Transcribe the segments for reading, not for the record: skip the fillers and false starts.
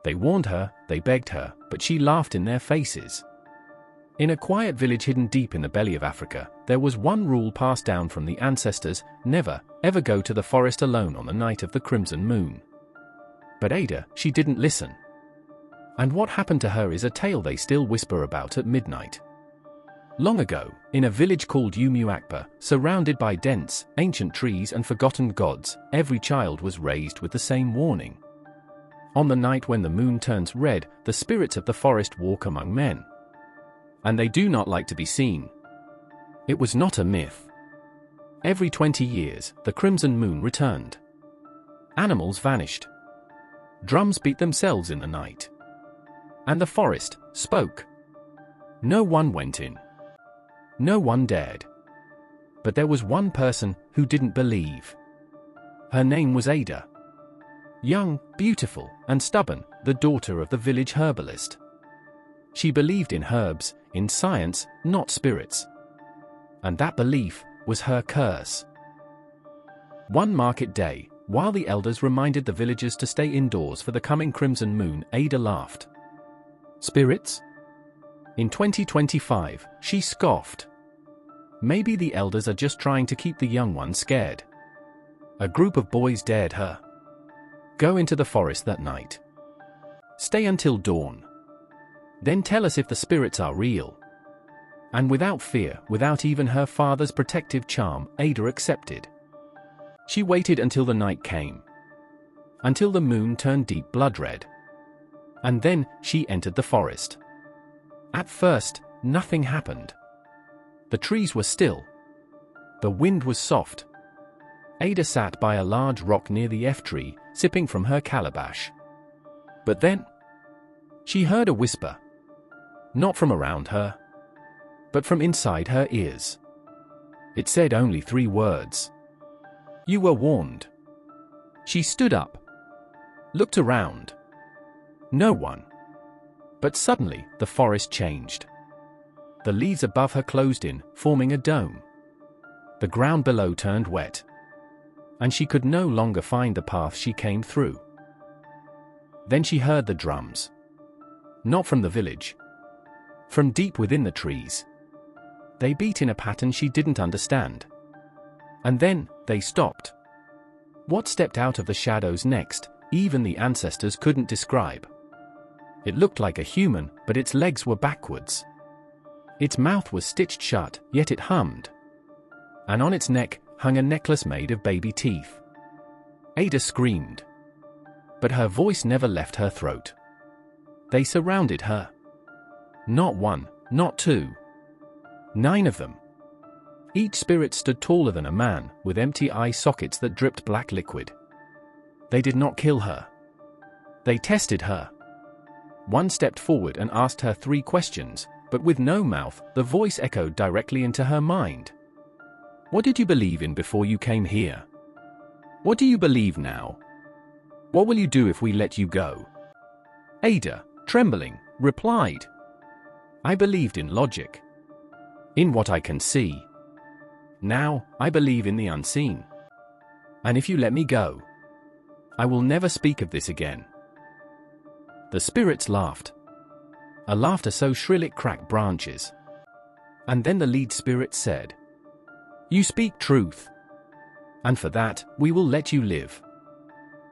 They warned her, they begged her, but she laughed in their faces. In a quiet village hidden deep in the belly of Africa, there was one rule passed down from the ancestors: never, ever go to the forest alone on the night of the crimson moon. But Ada, she didn't listen. And what happened to her is a tale they still whisper about at midnight. Long ago, in a village called Umuakpa, surrounded by dense, ancient trees and forgotten gods, every child was raised with the same warning. On the night when the moon turns red, the spirits of the forest walk among men. And they do not like to be seen. It was not a myth. Every 20 years, the crimson moon returned. Animals vanished. Drums beat themselves in the night. And the forest spoke. No one went in. No one dared. But there was one person who didn't believe. Her name was Ada. Young, beautiful, and stubborn, the daughter of the village herbalist. She believed in herbs, in science, not spirits. And that belief was her curse. One market day, while the elders reminded the villagers to stay indoors for the coming crimson moon, Ada laughed. Spirits? In 2025, she scoffed. Maybe the elders are just trying to keep the young ones scared. A group of boys dared her. Go into the forest that night. Stay until dawn. Then tell us if the spirits are real. And without fear, without even her father's protective charm, Ada accepted. She waited until the night came. Until the moon turned deep blood red. And then, she entered the forest. At first, nothing happened. The trees were still. The wind was soft. Ada sat by a large rock near the F-tree, sipping from her calabash. But then, she heard a whisper. Not from around her, but from inside her ears. It said only 3 words. You were warned. She stood up. Looked around. No one. But suddenly, the forest changed. The leaves above her closed in, forming a dome. The ground below turned wet. And she could no longer find the path she came through. Then she heard the drums. Not from the village. From deep within the trees. They beat in a pattern she didn't understand. And then, they stopped. What stepped out of the shadows next, even the ancestors couldn't describe. It looked like a human, but its legs were backwards. Its mouth was stitched shut, yet it hummed. And on its neck hung a necklace made of baby teeth. Ada screamed. But her voice never left her throat. They surrounded her. Not 1, not 2. 9 of them. Each spirit stood taller than a man, with empty eye sockets that dripped black liquid. They did not kill her. They tested her. One stepped forward and asked her 3 questions, but with no mouth, the voice echoed directly into her mind. What did you believe in before you came here? What do you believe now? What will you do if we let you go? Ada, trembling, replied. I believed in logic. In what I can see. Now, I believe in the unseen. And if you let me go, I will never speak of this again. The spirits laughed. A laughter so shrill it cracked branches. And then the lead spirit said, You speak truth. And for that, we will let you live.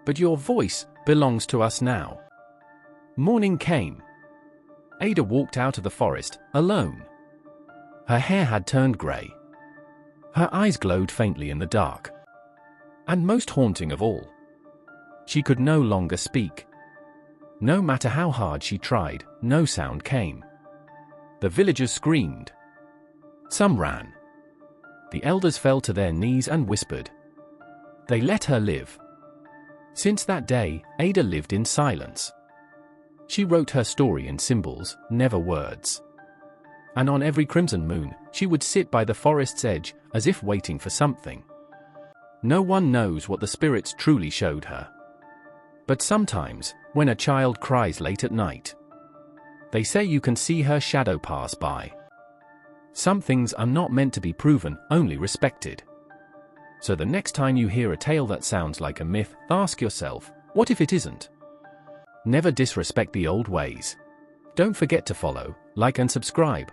But your voice belongs to us now. Morning came. Ada walked out of the forest, alone. Her hair had turned grey. Her eyes glowed faintly in the dark. And most haunting of all, she could no longer speak. No matter how hard she tried, no sound came. The villagers screamed. Some ran. The elders fell to their knees and whispered. They let her live. Since that day, Ada lived in silence. She wrote her story in symbols, never words. And on every crimson moon, she would sit by the forest's edge, as if waiting for something. No one knows what the spirits truly showed her. But sometimes, when a child cries late at night, they say you can see her shadow pass by. Some things are not meant to be proven, only respected. So the next time you hear a tale that sounds like a myth, ask yourself, what if it isn't? Never disrespect the old ways. Don't forget to follow, like and subscribe.